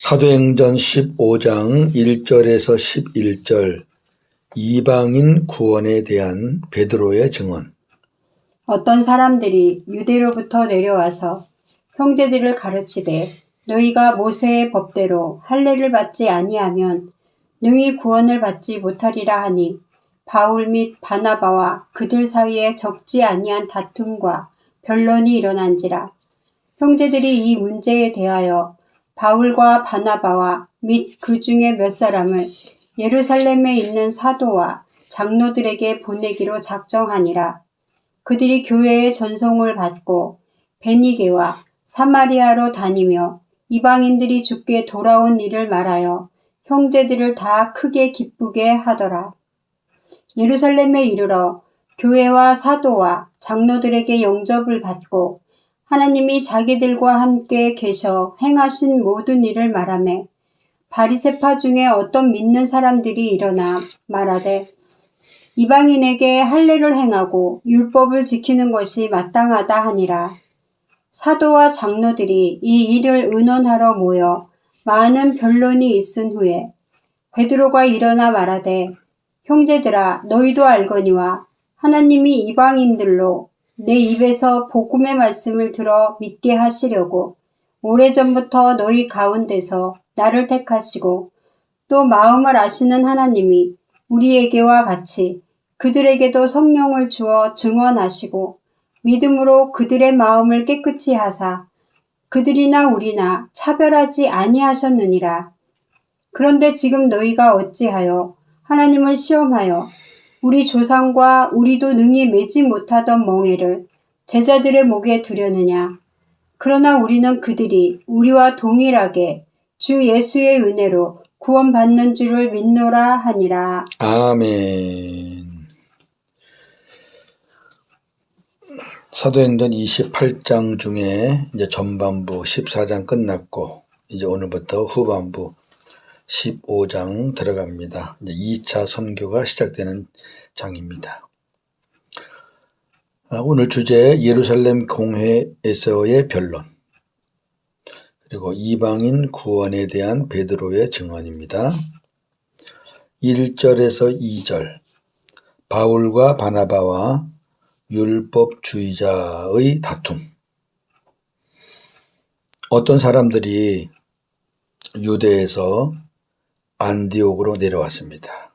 사도행전 15장 1절에서 11절 이방인 구원에 대한 베드로의 증언. 어떤 사람들이 유대로부터 내려와서 형제들을 가르치되 너희가 모세의 법대로 할례를 받지 아니하면 능히 구원을 받지 못하리라 하니 바울 및 바나바와 그들 사이에 적지 아니한 다툼과 변론이 일어난지라. 형제들이 이 문제에 대하여 바울과 바나바와 및 그 중에 몇 사람을 예루살렘에 있는 사도와 장로들에게 보내기로 작정하니라. 그들이 교회의 전송을 받고 베니게와 사마리아로 다니며 이방인들이 주께 돌아온 일을 말하여 형제들을 다 크게 기쁘게 하더라. 예루살렘에 이르러 교회와 사도와 장로들에게 영접을 받고 하나님이 자기들과 함께 계셔 행하신 모든 일을 말하며 바리새파 중에 어떤 믿는 사람들이 일어나 말하되 이방인에게 할례를 행하고 율법을 지키는 것이 마땅하다 하니라. 사도와 장로들이 이 일을 의논하러 모여 많은 변론이 있은 후에 베드로가 일어나 말하되 형제들아 너희도 알거니와 하나님이 이방인들로 내 입에서 복음의 말씀을 들어 믿게 하시려고 오래전부터 너희 가운데서 나를 택하시고 또 마음을 아시는 하나님이 우리에게와 같이 그들에게도 성령을 주어 증언하시고 믿음으로 그들의 마음을 깨끗이 하사 그들이나 우리나 차별하지 아니하셨느니라. 그런데 지금 너희가 어찌하여 하나님을 시험하여 우리 조상과 우리도 능히 매지 못하던 멍에를 제자들의 목에 두려느냐. 그러나 우리는 그들이 우리와 동일하게 주 예수의 은혜로 구원받는 줄을 믿노라 하니라. 아멘. 사도행전 28장 중에 이제 전반부 14장 끝났고 이제 오늘부터 후반부 15장 들어갑니다. 이제 2차 선교가 시작되는 장입니다. 오늘 주제 예루살렘 공회에서의 변론, 그리고 이방인 구원에 대한 베드로의 증언입니다. 1절에서 2절 바울과 바나바와 율법주의자의 다툼. 어떤 사람들이 유대에서 안디옥으로 내려왔습니다.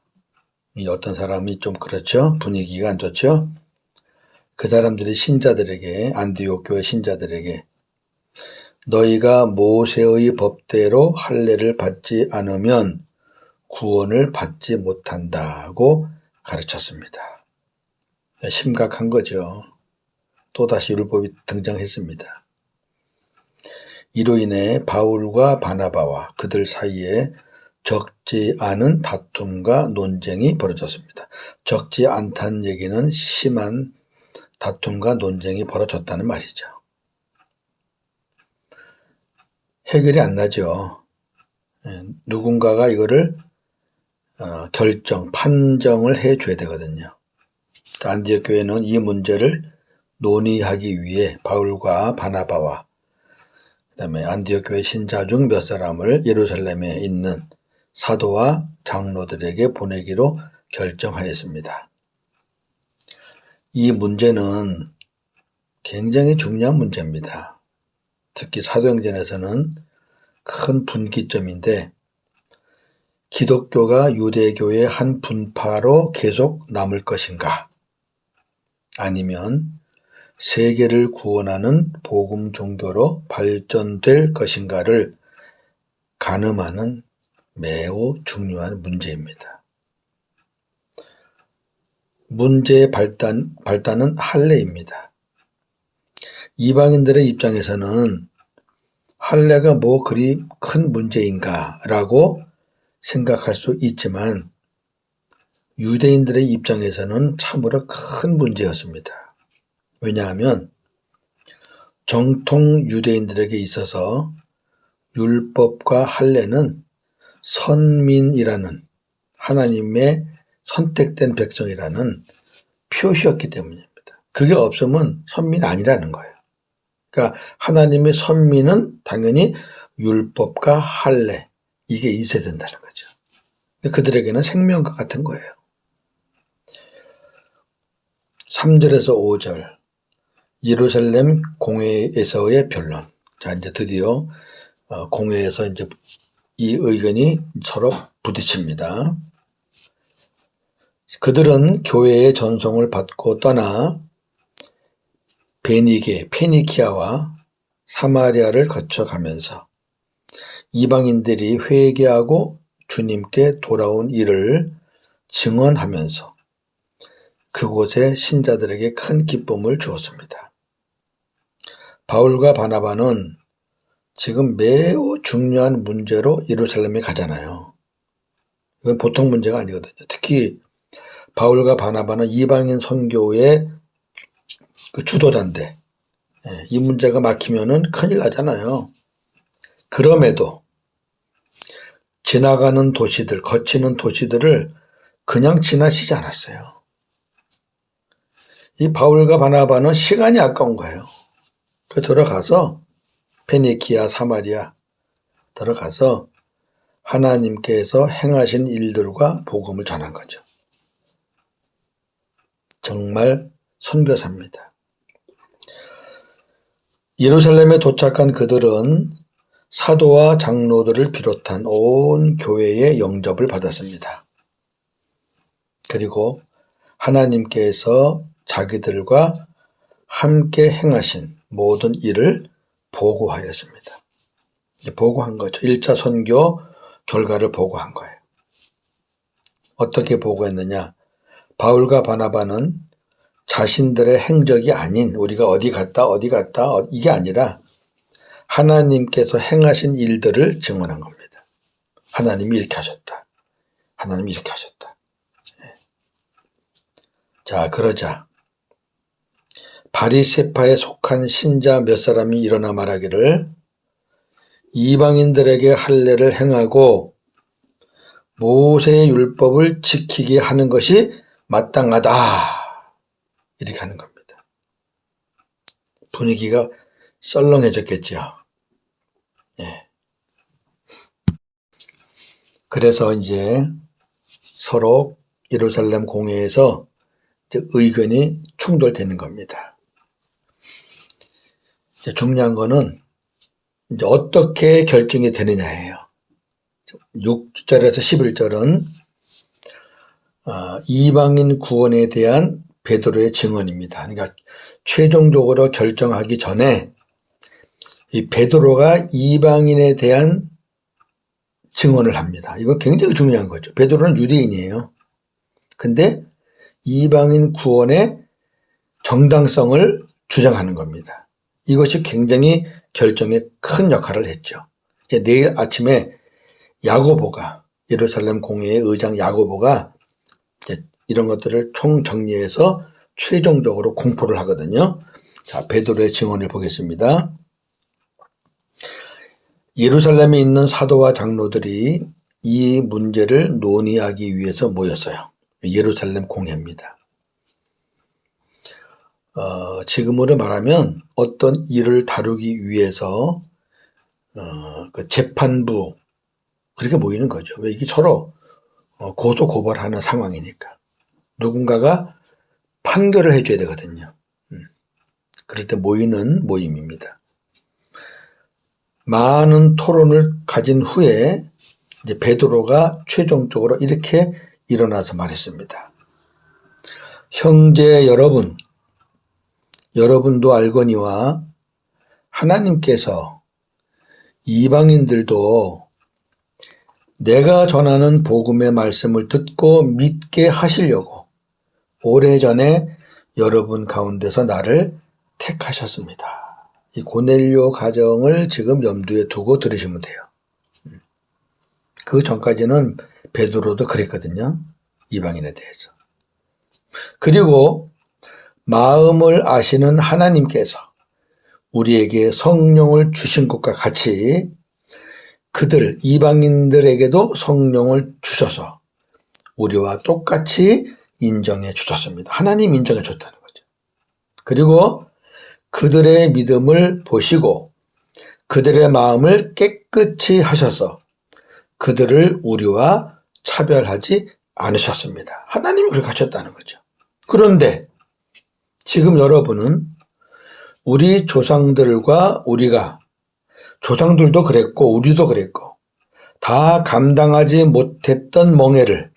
이 어떤 사람이 좀 그렇죠? 분위기가 안 좋죠? 그 사람들이 신자들에게, 안디옥 교회 신자들에게 너희가 모세의 법대로 할례를 받지 않으면 구원을 받지 못한다고 가르쳤습니다. 심각한 거죠. 또다시 율법이 등장했습니다. 이로 인해 바울과 바나바와 그들 사이에 적지 않은 다툼과 논쟁이 벌어졌습니다. 적지 않다는 얘기는 심한 다툼과 논쟁이 벌어졌다는 말이죠. 해결이 안 나죠. 누군가가 이거를 판정을 해줘야 되거든요. 안디옥 교회는 이 문제를 논의하기 위해 바울과 바나바와 그다음에 안디옥 교회 신자 중 몇 사람을 예루살렘에 있는 사도와 장로들에게 보내기로 결정하였습니다. 이 문제는 굉장히 중요한 문제입니다. 특히 사도행전에서는 큰 분기점인데 기독교가 유대교의 한 분파로 계속 남을 것인가, 아니면 세계를 구원하는 복음 종교로 발전될 것인가를 가늠하는 매우 중요한 문제입니다. 문제의 발단은 할례입니다. 이방인들의 입장에서는 할례가 뭐 그리 큰 문제인가 라고 생각할 수 있지만 유대인들의 입장에서는 참으로 큰 문제였습니다. 왜냐하면 정통 유대인들에게 있어서 율법과 할례는 선민이라는 하나님의 선택된 백성이라는 표시였기 때문입니다. 그게 없으면 선민이 아니라는 거예요. 그러니까 하나님의 선민은 당연히 율법과 할례, 이게 있어야 된다는 거죠. 그들에게는 생명과 같은 거예요. 3절에서 5절, 예루살렘 공회에서의 변론. 자, 이제 드디어 공회에서 이제 이 의견이 서로 부딪힙니다. 그들은 교회의 전송을 받고 떠나 베니게, 페니키아와 사마리아를 거쳐가면서 이방인들이 회개하고 주님께 돌아온 일을 증언하면서 그곳의 신자들에게 큰 기쁨을 주었습니다. 바울과 바나바는 지금 매우 중요한 문제로 예루살렘에 가잖아요. 이건 보통 문제가 아니거든요. 특히 바울과 바나바는 이방인 선교의 그 주도자인데 이 문제가 막히면은 큰일 나잖아요. 그럼에도 지나가는 도시들, 거치는 도시들을 그냥 지나치지 않았어요. 이 바울과 바나바는 시간이 아까운 거예요. 그 들어가서 페니키아, 사마리아 들어가서 하나님께서 행하신 일들과 복음을 전한 거죠. 정말 선교사입니다. 예루살렘에 도착한 그들은 사도와 장로들을 비롯한 온 교회의 영접을 받았습니다. 그리고 하나님께서 자기들과 함께 행하신 모든 일을 보고하였습니다. 보고한 거죠. 1차 선교 결과를 보고한 거예요. 어떻게 보고했느냐? 바울과 바나바는 자신들의 행적이 아닌 우리가 어디 갔다 이게 아니라 하나님께서 행하신 일들을 증언한 겁니다. 하나님이 이렇게 하셨다. 하나님이 이렇게 하셨다. 자, 그러자 바리새파에 속한 신자 몇 사람이 일어나 말하기를 이방인들에게 할례를 행하고 모세의 율법을 지키게 하는 것이 마땅하다. 이렇게 하는 겁니다. 분위기가 썰렁해졌겠죠. 예. 그래서 이제 서로 예루살렘 공회에서 의견이 충돌되는 겁니다. 이제 중요한 거는 이제 어떻게 결정이 되느냐예요. 6절에서 11절은 이방인 구원에 대한 베드로의 증언입니다. 그러니까 최종적으로 결정하기 전에 이 베드로가 이방인에 대한 증언을 합니다. 이건 굉장히 중요한 거죠. 베드로는 유대인이에요. 근데 이방인 구원의 정당성을 주장하는 겁니다. 이것이 굉장히 결정에 큰 역할을 했죠. 이제 내일 아침에 야고보가, 예루살렘 공회의 의장 야고보가 이제 이런 것들을 총정리해서 최종적으로 공포를 하거든요. 자, 베드로의 증언을 보겠습니다. 예루살렘에 있는 사도와 장로들이 이 문제를 논의하기 위해서 모였어요. 예루살렘 공회입니다. 지금으로 말하면 어떤 일을 다루기 위해서 그 재판부 그렇게 모이는 거죠. 왜 이게 서로 고소 고발하는 상황이니까 누군가가 판결을 해줘야 되거든요. 그럴 때 모이는 모임입니다. 많은 토론을 가진 후에 이제 베드로가 최종적으로 이렇게 일어나서 말했습니다. 형제 여러분, 여러분도 알거니와 하나님께서 이방인들도 내가 전하는 복음의 말씀을 듣고 믿게 하시려고 오래전에 여러분 가운데서 나를 택하셨습니다. 이 고넬료 가정을 지금 염두에 두고 들으시면 돼요. 그 전까지는 베드로도 그랬거든요. 이방인에 대해서. 그리고 마음을 아시는 하나님께서 우리에게 성령을 주신 것과 같이 그들 이방인들에게도 성령을 주셔서 우리와 똑같이 인정해 주셨습니다. 하나님 인정해 줬다는 거죠. 그리고 그들의 믿음을 보시고 그들의 마음을 깨끗이 하셔서 그들을 우리와 차별하지 않으셨습니다. 하나님이 그렇게 하셨다는 거죠. 그런데 지금 여러분은 우리 조상들과 우리가, 조상들도 그랬고 우리도 그랬고 다 감당하지 못했던 멍에를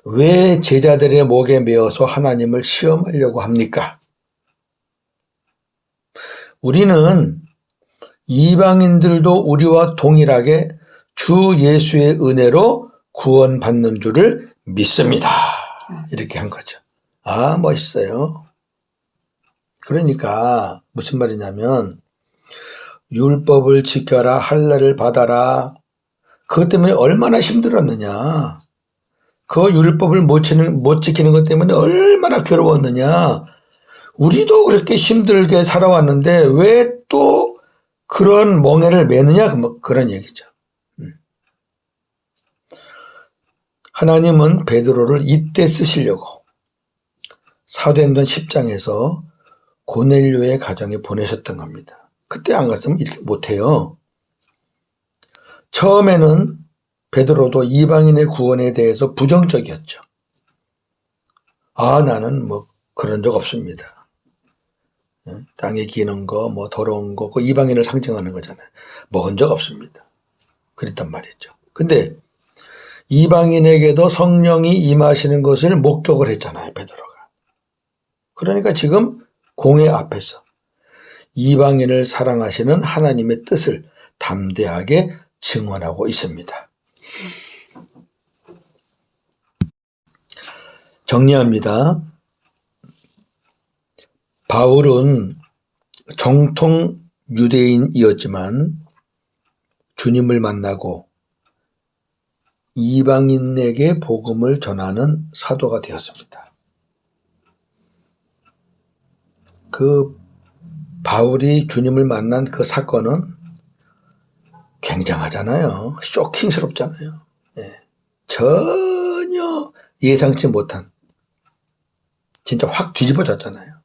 왜 제자들의 목에 메어서 하나님을 시험하려고 합니까? 우리는 이방인들도 우리와 동일하게 주 예수의 은혜로 구원받는 줄을 믿습니다. 이렇게 한 거죠. 아, 멋있어요. 그러니까 무슨 말이냐면 율법을 지켜라, 할례를 받아라. 그것 때문에 얼마나 힘들었느냐. 그 율법을 못 지키는 것 때문에 얼마나 괴로웠느냐. 우리도 그렇게 힘들게 살아왔는데 왜 또 그런 멍에를 매느냐, 그런 얘기죠. 하나님은 베드로를 이때 쓰시려고 사도행전 10장에서 고넬료의 가정에 보내셨던 겁니다. 그때 안 갔으면 이렇게 못해요. 처음에는 베드로도 이방인의 구원에 대해서 부정적이었죠. 아, 나는 뭐 그런 적 없습니다. 땅에 기는 거, 뭐 더러운 거, 그 이방인을 상징하는 거잖아요. 먹은 적 없습니다. 그랬단 말이죠. 근데 이방인에게도 성령이 임하시는 것을 목격을 했잖아요, 베드로가. 그러니까 지금 공회 앞에서 이방인을 사랑하시는 하나님의 뜻을 담대하게 증언하고 있습니다. 정리합니다. 바울은 정통 유대인이었지만 주님을 만나고 이방인에게 복음을 전하는 사도가 되었습니다. 그 바울이 주님을 만난 그 사건은 굉장하잖아요. 쇼킹스럽잖아요. 전혀 예상치 못한, 진짜 확 뒤집어졌잖아요.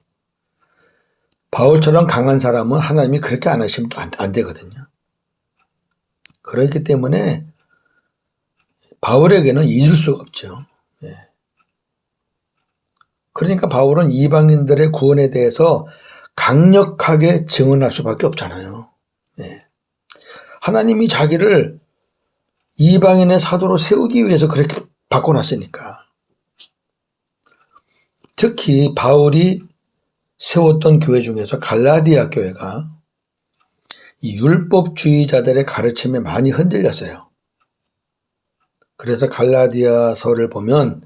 바울처럼 강한 사람은 하나님이 그렇게 안 하시면 또 안 되거든요. 그렇기 때문에 바울에게는 잊을 수가 없죠. 그러니까 바울은 이방인들의 구원에 대해서 강력하게 증언할 수밖에 없잖아요. 하나님이 자기를 이방인의 사도로 세우기 위해서 그렇게 바꿔놨으니까. 특히 바울이 세웠던 교회 중에서 갈라디아 교회가 이 율법주의자들의 가르침에 많이 흔들렸어요. 그래서 갈라디아서를 보면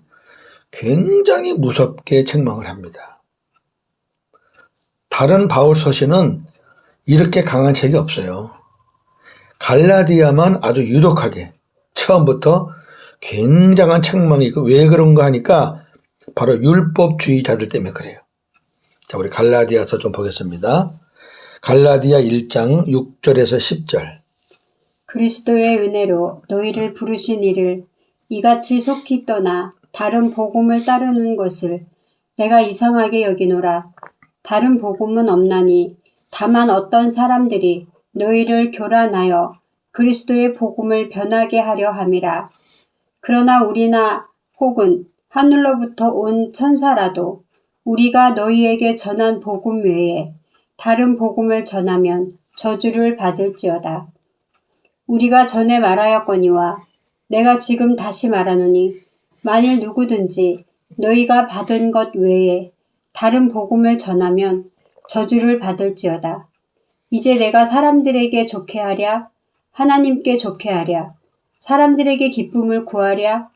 굉장히 무섭게 책망을 합니다. 다른 바울 서신은 이렇게 강한 책이 없어요. 갈라디아만 아주 유독하게 처음부터 굉장한 책망이 있고, 왜 그런가 하니까 바로 율법주의자들 때문에 그래요. 자, 우리 갈라디아서 좀 보겠습니다. 갈라디아 1장 6절에서 10절. 그리스도의 은혜로 너희를 부르신 이를 이같이 속히 떠나 다른 복음을 따르는 것을 내가 이상하게 여기노라. 다른 복음은 없나니 다만 어떤 사람들이 너희를 교란하여 그리스도의 복음을 변하게 하려 함이라. 그러나 우리나 혹은 하늘로부터 온 천사라도 우리가 너희에게 전한 복음 외에 다른 복음을 전하면 저주를 받을지어다. 우리가 전에 말하였거니와 내가 지금 다시 말하노니 만일 누구든지 너희가 받은 것 외에 다른 복음을 전하면 저주를 받을지어다. 이제 내가 사람들에게 좋게 하랴, 하나님께 좋게 하랴, 사람들에게 기쁨을 구하랴.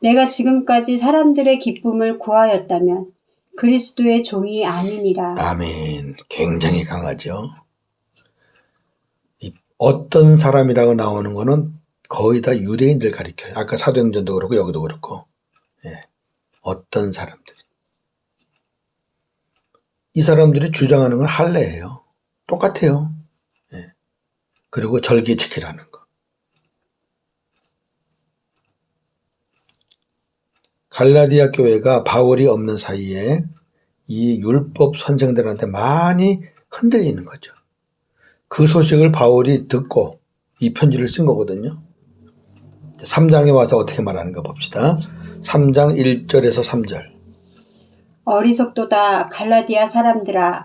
내가 지금까지 사람들의 기쁨을 구하였다면 그리스도의 종이 아니니라. 아멘. 굉장히 강하죠. 어떤 사람이라고 나오는 거는 거의 다 유대인들 가리켜요. 아까 사도행전도 그렇고 여기도 그렇고. 어떤 사람들이. 이 사람들이 주장하는 건 할례예요. 똑같아요. 그리고 절기 지키라는 거. 갈라디아 교회가 바울이 없는 사이에 이 율법 선생들한테 많이 흔들리는 거죠. 그 소식을 바울이 듣고 이 편지를 쓴 거거든요. 3장에 와서 어떻게 말하는가 봅시다. 3장 1절에서 3절. 어리석도다 갈라디아 사람들아,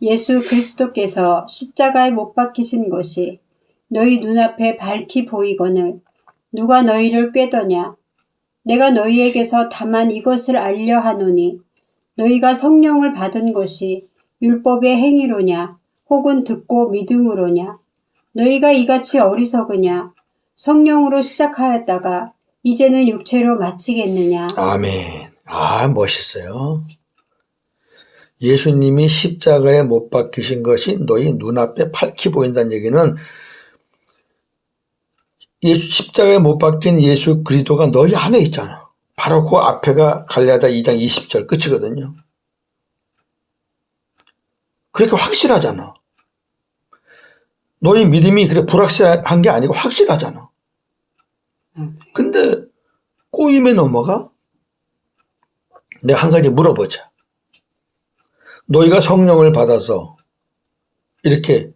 예수 그리스도께서 십자가에 못 박히신 것이 너희 눈앞에 밝히 보이거늘 누가 너희를 꾀더냐. 내가 너희에게서 다만 이것을 알려 하노니 너희가 성령을 받은 것이 율법의 행위로냐 혹은 듣고 믿음으로냐. 너희가 이같이 어리석으냐. 성령으로 시작하였다가 이제는 육체로 마치겠느냐. 아멘. 멋있어요. 예수님이 십자가에 못 박히신 것이 너희 눈앞에 밝히 보인다는 얘기는 십자가에 못 박힌 예수 그리스도가 너희 안에 있잖아. 바로 그 앞에가 갈라디아 2장 20절 끝이거든요. 그렇게 확실하잖아. 너희 믿음이 그래 불확실한 게 아니고 확실하잖아. 근데 꼬임에 넘어가? 내가 한 가지 물어보자. 너희가 성령을 받아서 이렇게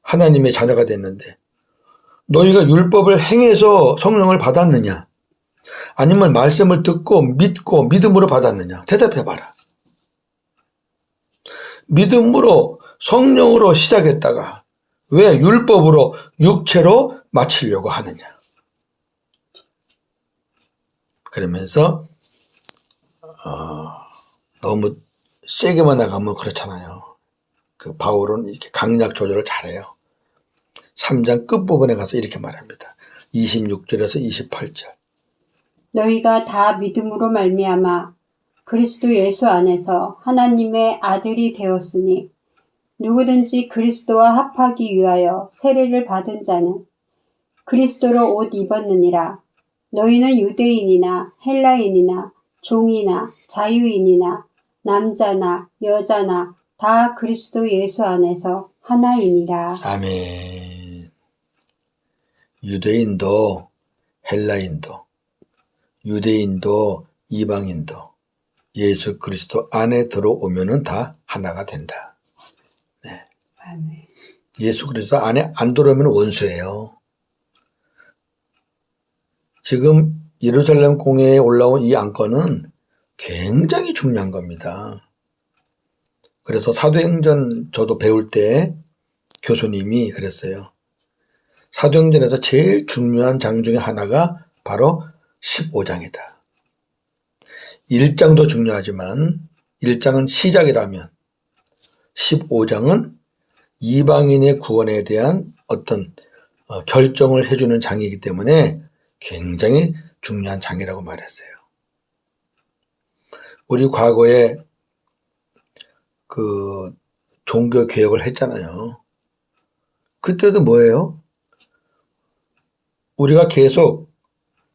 하나님의 자녀가 됐는데 너희가 율법을 행해서 성령을 받았느냐? 아니면 말씀을 듣고 믿고 믿음으로 받았느냐? 대답해봐라. 믿음으로 성령으로 시작했다가 왜 율법으로 육체로 마치려고 하느냐? 그러면서 너무 세게만 나가면 그렇잖아요. 그 바울은 이렇게 강약 조절을 잘해요. 3장 끝부분에 가서 이렇게 말합니다. 26절에서 28절. 너희가 다 믿음으로 말미암아 그리스도 예수 안에서 하나님의 아들이 되었으니 누구든지 그리스도와 합하기 위하여 세례를 받은 자는 그리스도로 옷 입었느니라. 너희는 유대인이나 헬라인이나 종이나 자유인이나 남자나 여자나 다 그리스도 예수 안에서 하나이니라. 아멘. 유대인도 헬라인도 유대인도 이방인도 예수 그리스도 안에 들어오면은 다 하나가 된다. 네. 아멘. 예수 그리스도 안에 안 들어오면 원수예요. 지금 예루살렘 공회에 올라온 이 안건은 굉장히 중요한 겁니다. 그래서 사도행전 저도 배울 때 교수님이 그랬어요. 사도행전에서 제일 중요한 장 중에 하나가 바로 15장이다. 1장도 중요하지만 1장은 시작이라면 15장은 이방인의 구원에 대한 어떤 결정을 해주는 장이기 때문에 굉장히 중요한 장이라고 말했어요. 우리 과거에 그 종교 개혁을 했잖아요. 그때도 뭐예요? 우리가 계속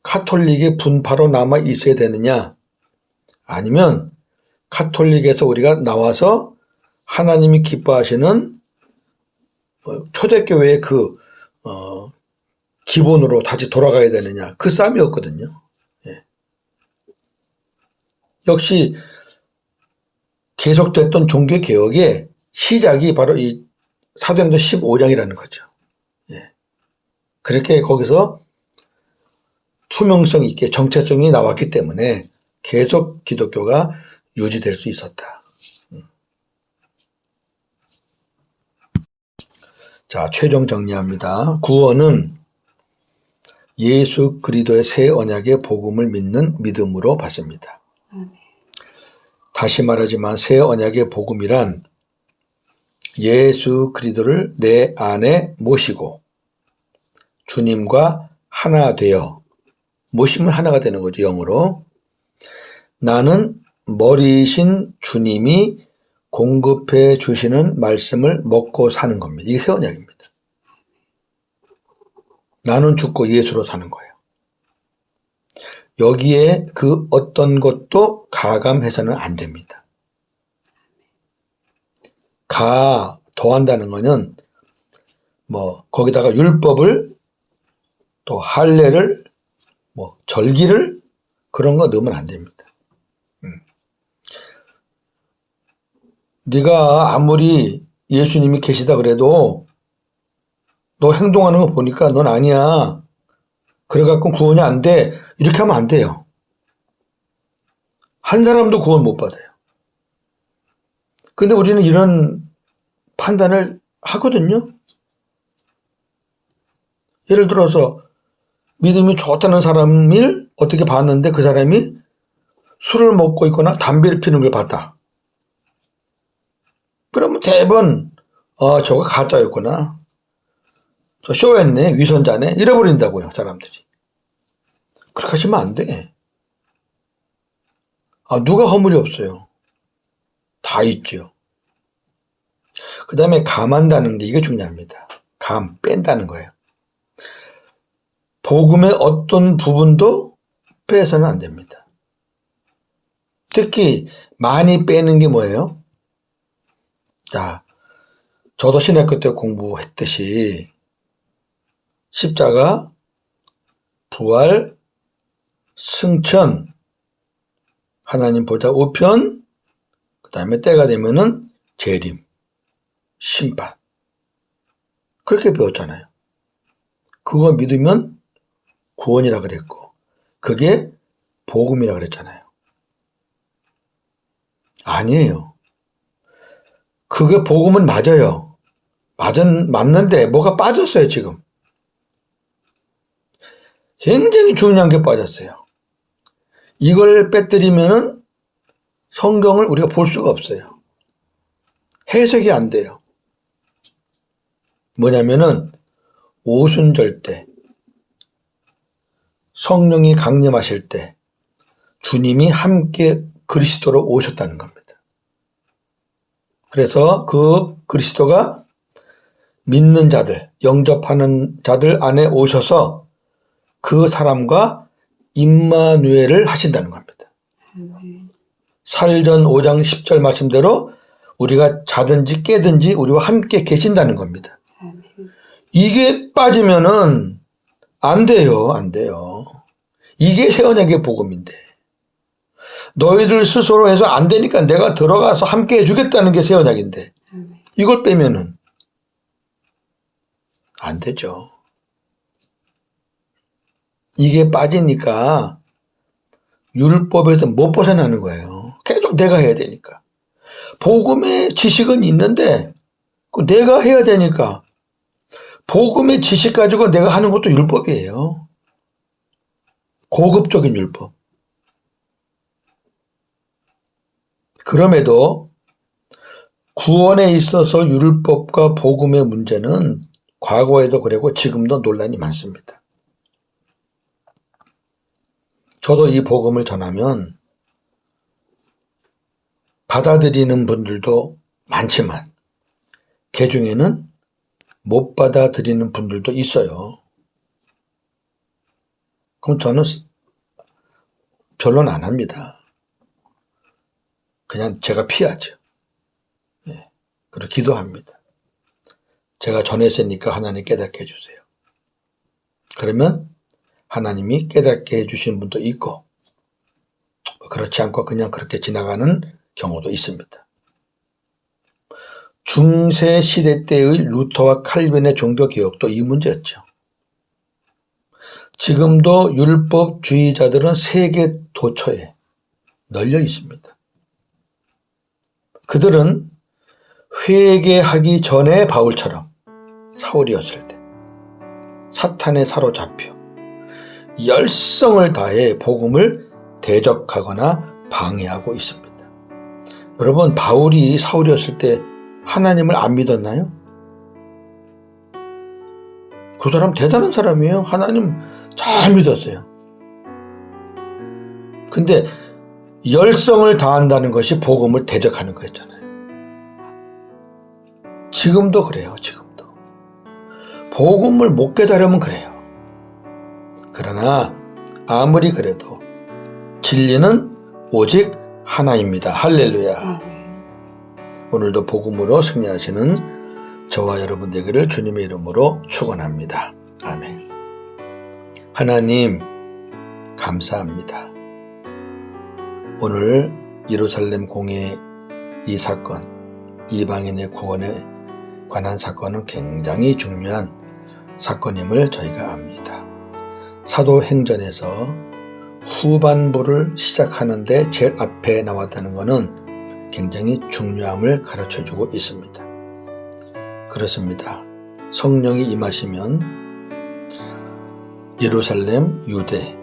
카톨릭의 분파로 남아 있어야 되느냐? 아니면 카톨릭에서 우리가 나와서 하나님이 기뻐하시는 초대교회의 기본으로 다시 돌아가야 되느냐? 그 싸움이었거든요. 예. 역시 계속됐던 종교개혁의 시작이 바로 이 사도행전 15장이라는 거죠. 예. 그렇게 거기서 투명성 있게 정체성이 나왔기 때문에 계속 기독교가 유지될 수 있었다. 자, 최종 정리합니다. 구원은 예수 그리스도의 새 언약의 복음을 믿는 믿음으로 받습니다. 다시 말하지만 새 언약의 복음이란 예수 그리스도를 내 안에 모시고 주님과 하나 되어 모시면 하나가 되는 거죠. 영어로. 나는 머리이신 주님이 공급해 주시는 말씀을 먹고 사는 겁니다. 이게 새 언약입니다. 나는 죽고 예수로 사는 거예요. 여기에 그 어떤 것도 가감해서는 안 됩니다. 더한다는 거는 거기다가 율법을 또 할례를 절기를 그런 거 넣으면 안 됩니다. 네가 아무리 예수님이 계시다 그래도 너 행동하는 거 보니까 넌 아니야. 그래갖고 구원이 안 돼. 이렇게 하면 안 돼요. 한 사람도 구원 못 받아요. 근데 우리는 이런 판단을 하거든요. 예를 들어서 믿음이 좋다는 사람을 어떻게 봤는데 그 사람이 술을 먹고 있거나 담배를 피는 걸 봤다. 그러면 대부분 저거 가짜였구나. 저 쇼했네. 위선자네. 이래버린다고요. 사람들이. 그렇게 하시면 안 돼. 누가 허물이 없어요. 다 있죠. 그 다음에 감한다는 게 이게 중요합니다. 뺀다는 거예요. 복음의 어떤 부분도 빼서는 안 됩니다. 특히 많이 빼는 게 뭐예요? 자, 저도 신학교 때 공부했듯이 십자가, 부활, 승천, 하나님 보좌 우편, 그 다음에 때가 되면은 재림, 심판. 그렇게 배웠잖아요. 그거 믿으면 구원이라 그랬고 그게 복음이라 그랬잖아요. 아니에요. 그게 복음은 맞아요. 맞는데 뭐가 빠졌어요 지금. 굉장히 중요한 게 빠졌어요. 이걸 빼뜨리면은 성경을 우리가 볼 수가 없어요. 해석이 안 돼요. 뭐냐면은 오순절 때 성령이 강림하실 때 주님이 함께 그리스도로 오셨다는 겁니다. 그래서 그 그리스도가 믿는 자들, 영접하는 자들 안에 오셔서 그 사람과 임마누엘을 하신다는 겁니다. 사일전 5장 10절 말씀대로 우리가 자든지 깨든지 우리와 함께 계신다는 겁니다. 이게 빠지면은 안 돼요. 안 돼요. 이게 새 언약의 복음인데 너희들 스스로 해서 안 되니까 내가 들어가서 함께 해주겠다는 게 새 언약인데 이걸 빼면은 안 되죠. 이게 빠지니까 율법에서 못 벗어나는 거예요. 계속 내가 해야 되니까. 복음의 지식은 있는데 내가 해야 되니까 복음의 지식 가지고 내가 하는 것도 율법이에요. 고급적인 율법. 그럼에도 구원에 있어서 율법과 복음의 문제는 과거에도 그랬고 지금도 논란이 많습니다. 저도 이 복음을 전하면 받아들이는 분들도 많지만 그 중에는 못 받아들이는 분들도 있어요. 그럼 저는 변론 안 합니다. 그냥 제가 피하죠. 네. 그리고 기도합니다. 제가 전했으니까 하나님 깨닫게 해주세요. 그러면 하나님이 깨닫게 해주신 분도 있고 그렇지 않고 그냥 그렇게 지나가는 경우도 있습니다. 중세 시대 때의 루터와 칼빈의 종교개혁도 이 문제였죠. 지금도 율법주의자들은 세계 도처에 널려 있습니다. 그들은 회개하기 전에 바울처럼 사울이었을 때 사탄에 사로잡혀 열성을 다해 복음을 대적하거나 방해하고 있습니다. 여러분, 바울이 사울이었을 때 하나님을 안 믿었나요? 그 사람 대단한 사람이에요. 하나님 잘 믿었어요. 근데 열성을 다한다는 것이 복음을 대적하는 거였잖아요. 지금도 그래요. 지금도. 복음을 못 깨달으면 그래요. 그러나 아무리 그래도 진리는 오직 하나입니다. 할렐루야. 오늘도 복음으로 승리하시는 저와 여러분 되기를 주님의 이름으로 축원합니다. 아멘. 하나님 감사합니다. 오늘 예루살렘 공회 이 사건, 이방인의 구원에 관한 사건은 굉장히 중요한 사건임을 저희가 압니다. 사도행전에서 후반부를 시작하는데 제일 앞에 나왔다는 것은 굉장히 중요함을 가르쳐주고 있습니다. 그렇습니다. 성령이 임하시면 예루살렘, 유대,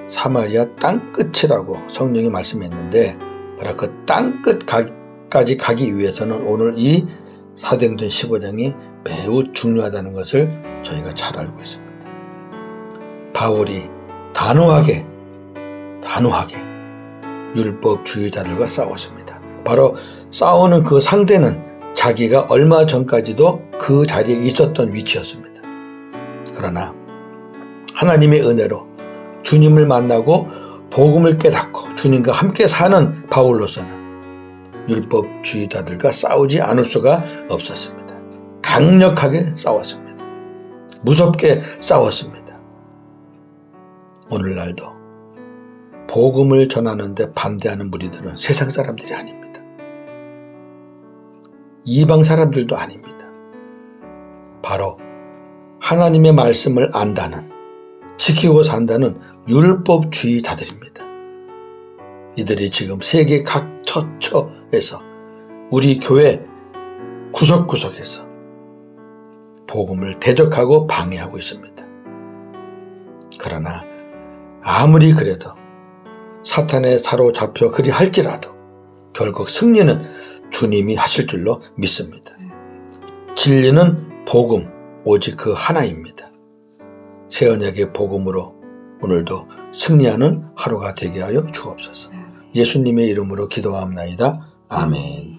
사마리아 땅끝이라고 성령이 말씀했는데 바로 그 땅끝까지 가기 위해서는 오늘 이 사도행전 15장이 매우 중요하다는 것을 저희가 잘 알고 있습니다. 바울이 단호하게 율법주의자들과 싸웠습니다. 바로 싸우는 그 상대는 자기가 얼마 전까지도 그 자리에 있었던 위치였습니다. 그러나 하나님의 은혜로 주님을 만나고 복음을 깨닫고 주님과 함께 사는 바울로서는 율법주의자들과 싸우지 않을 수가 없었습니다. 강력하게 싸웠습니다. 무섭게 싸웠습니다. 오늘날도 복음을 전하는데 반대하는 무리들은 세상 사람들이 아닙니다. 이방 사람들도 아닙니다. 바로 하나님의 말씀을 안다는, 지키고 산다는 율법주의자들입니다. 이들이 지금 세계 각 처처에서 우리 교회 구석구석에서 복음을 대적하고 방해하고 있습니다. 그러나 아무리 그래도 사탄에 사로잡혀 그리 할지라도 결국 승리는 주님이 하실 줄로 믿습니다. 진리는 복음, 오직 그 하나입니다. 새 언약의 복음으로 오늘도 승리하는 하루가 되게 하여 주옵소서. 예수님의 이름으로 기도하옵나이다. 아멘.